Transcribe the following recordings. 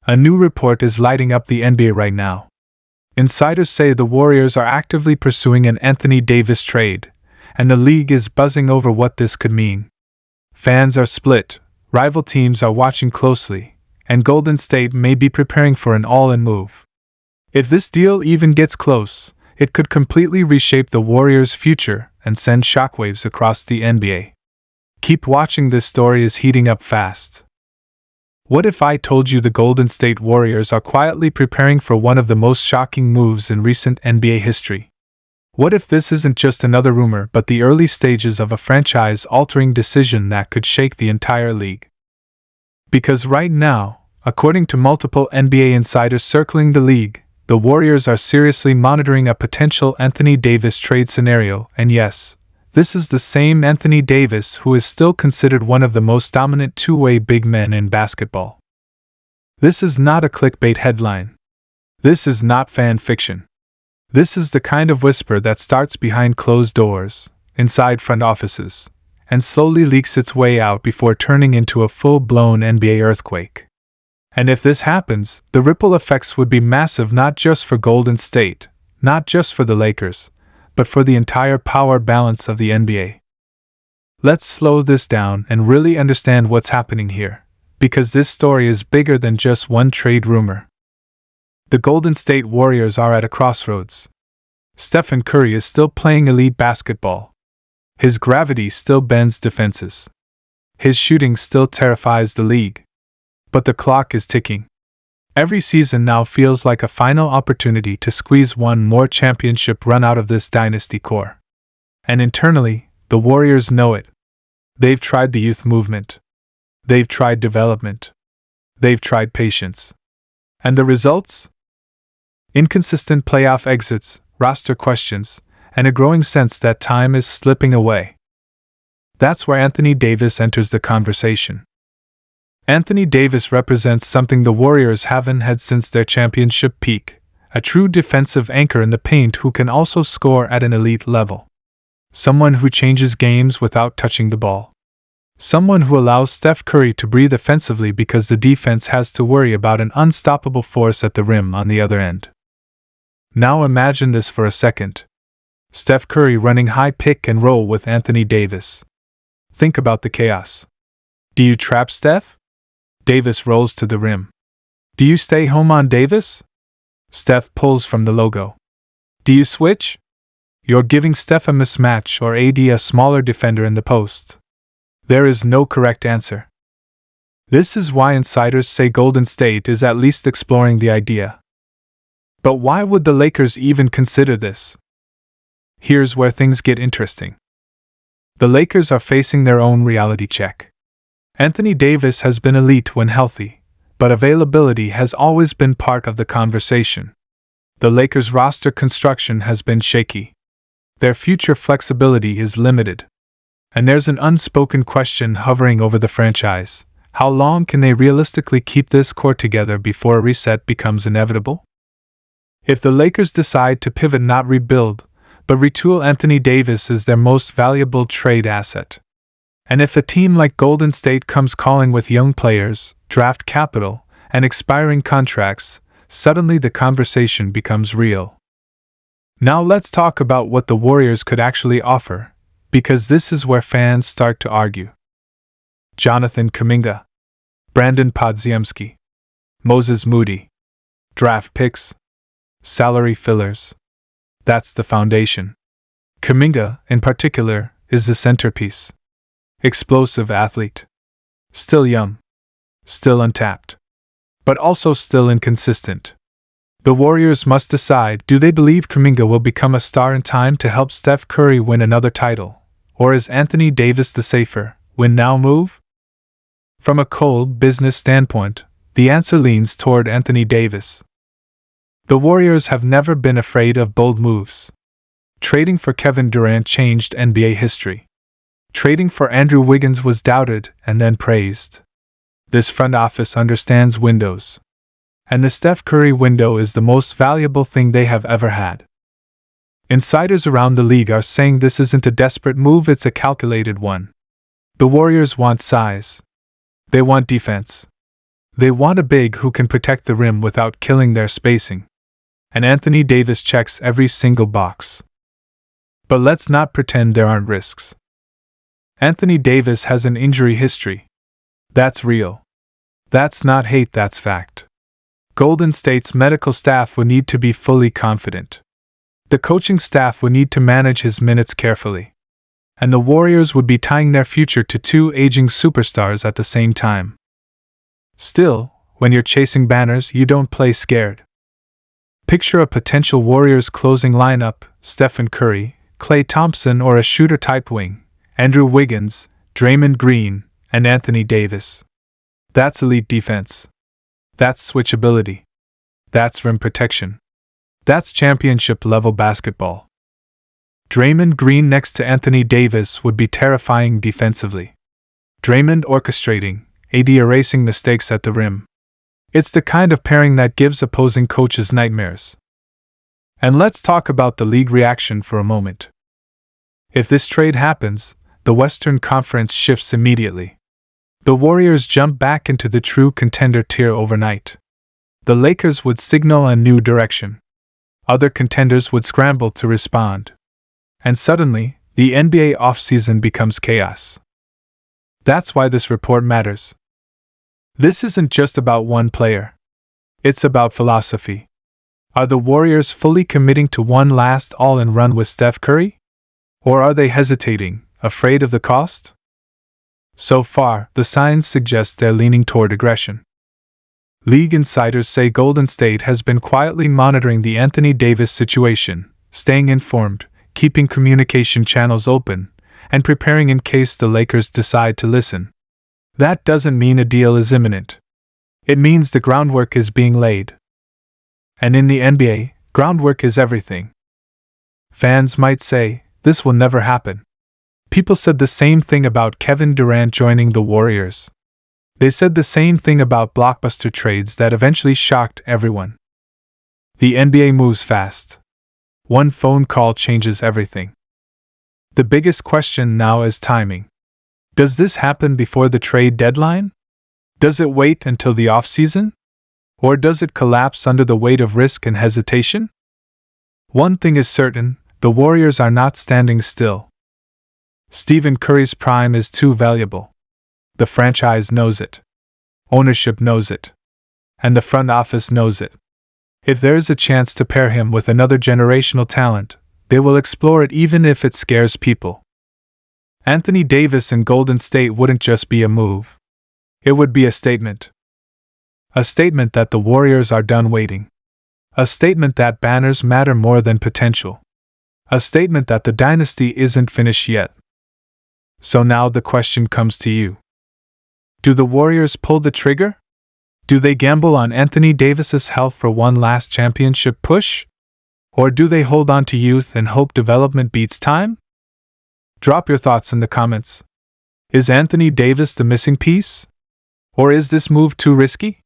A new report is lighting up the NBA right now. Insiders say the Warriors are actively pursuing an Anthony Davis trade, and the league is buzzing over what this could mean. Fans are split, rival teams are watching closely, and Golden State may be preparing for an all-in move. If this deal even gets close, it could completely reshape the Warriors' future and send shockwaves across the NBA. Keep watching, this story is heating up fast. What if I told you the Golden State Warriors are quietly preparing for one of the most shocking moves in recent NBA history? What if this isn't just another rumor but the early stages of a franchise-altering decision that could shake the entire league? Because right now, according to multiple NBA insiders circling the league, the Warriors are seriously monitoring a potential Anthony Davis trade scenario, and yes, this is the same Anthony Davis who is still considered one of the most dominant two-way big men in basketball. This is not a clickbait headline. This is not fan fiction. This is the kind of whisper that starts behind closed doors, inside front offices, and slowly leaks its way out before turning into a full-blown NBA earthquake. And if this happens, the ripple effects would be massive, not just for Golden State, not just for the Lakers, but for the entire power balance of the NBA. Let's slow this down and really understand what's happening here, because this story is bigger than just one trade rumor. The Golden State Warriors are at a crossroads. Stephen Curry is still playing elite basketball. His gravity still bends defenses. His shooting still terrifies the league. But the clock is ticking. Every season now feels like a final opportunity to squeeze one more championship run out of this dynasty core. And internally, the Warriors know it. They've tried the youth movement. They've tried development. They've tried patience. And the results? Inconsistent playoff exits, roster questions, and a growing sense that time is slipping away. That's where Anthony Davis enters the conversation. Anthony Davis represents something the Warriors haven't had since their championship peak, a true defensive anchor in the paint who can also score at an elite level. Someone who changes games without touching the ball. Someone who allows Steph Curry to breathe offensively because the defense has to worry about an unstoppable force at the rim on the other end. Now imagine this for a second. Steph Curry running high pick and roll with Anthony Davis. Think about the chaos. Do you trap Steph? Davis rolls to the rim. Do you stay home on Davis? Steph pulls from the logo. Do you switch? You're giving Steph a mismatch or AD a smaller defender in the post. There is no correct answer. This is why insiders say Golden State is at least exploring the idea. But why would the Lakers even consider this? Here's where things get interesting. The Lakers are facing their own reality check. Anthony Davis has been elite when healthy, but availability has always been part of the conversation. The Lakers' roster construction has been shaky. Their future flexibility is limited. And there's an unspoken question hovering over the franchise. How long can they realistically keep this core together before a reset becomes inevitable? If the Lakers decide to pivot, not rebuild, but retool, Anthony Davis is their most valuable trade asset. And if a team like Golden State comes calling with young players, draft capital, and expiring contracts, suddenly the conversation becomes real. Now let's talk about what the Warriors could actually offer, because this is where fans start to argue. Jonathan Kuminga, Brandon Podziemski, Moses Moody, draft picks, salary fillers. That's the foundation. Kuminga, in particular, is the centerpiece. Explosive athlete. Still young. Still untapped. But also still inconsistent. The Warriors must decide, do they believe Kuminga will become a star in time to help Steph Curry win another title? Or is Anthony Davis the safer, win-now move? From a cold business standpoint, the answer leans toward Anthony Davis. The Warriors have never been afraid of bold moves. Trading for Kevin Durant changed NBA history. Trading for Andrew Wiggins was doubted and then praised. This front office understands windows. And the Steph Curry window is the most valuable thing they have ever had. Insiders around the league are saying this isn't a desperate move, it's a calculated one. The Warriors want size. They want defense. They want a big who can protect the rim without killing their spacing. And Anthony Davis checks every single box. But let's not pretend there aren't risks. Anthony Davis has an injury history. That's real. That's not hate, that's fact. Golden State's medical staff would need to be fully confident. The coaching staff would need to manage his minutes carefully. And the Warriors would be tying their future to two aging superstars at the same time. Still, when you're chasing banners, you don't play scared. Picture a potential Warriors closing lineup: Stephen Curry, Klay Thompson, or a shooter-type wing, Andrew Wiggins, Draymond Green, and Anthony Davis. That's elite defense. That's switchability. That's rim protection. That's championship-level basketball. Draymond Green next to Anthony Davis would be terrifying defensively. Draymond orchestrating, AD erasing mistakes at the rim. It's the kind of pairing that gives opposing coaches nightmares. And let's talk about the league reaction for a moment. If this trade happens, the Western Conference shifts immediately. The Warriors jump back into the true contender tier overnight. The Lakers would signal a new direction. Other contenders would scramble to respond. And suddenly, the NBA offseason becomes chaos. That's why this report matters. This isn't just about one player. It's about philosophy. Are the Warriors fully committing to one last all-in run with Steph Curry? Or are they hesitating, afraid of the cost? So far, the signs suggest they're leaning toward aggression. League insiders say Golden State has been quietly monitoring the Anthony Davis situation, staying informed, keeping communication channels open, and preparing in case the Lakers decide to listen. That doesn't mean a deal is imminent. It means the groundwork is being laid. And in the NBA, groundwork is everything. Fans might say, this will never happen. People said the same thing about Kevin Durant joining the Warriors. They said the same thing about blockbuster trades that eventually shocked everyone. The NBA moves fast. One phone call changes everything. The biggest question now is timing. Does this happen before the trade deadline? Does it wait until the offseason? Or does it collapse under the weight of risk and hesitation? One thing is certain, the Warriors are not standing still. Stephen Curry's prime is too valuable. The franchise knows it. Ownership knows it. And the front office knows it. If there is a chance to pair him with another generational talent, they will explore it even if it scares people. Anthony Davis in Golden State wouldn't just be a move. It would be a statement. A statement that the Warriors are done waiting. A statement that banners matter more than potential. A statement that the dynasty isn't finished yet. So now the question comes to you. Do the Warriors pull the trigger? Do they gamble on Anthony Davis's health for one last championship push? Or do they hold on to youth and hope development beats time? Drop your thoughts in the comments. Is Anthony Davis the missing piece? Or is this move too risky?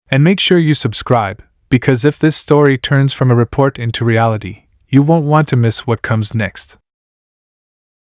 And make sure you subscribe, because if this story turns from a report into reality, you won't want to miss what comes next.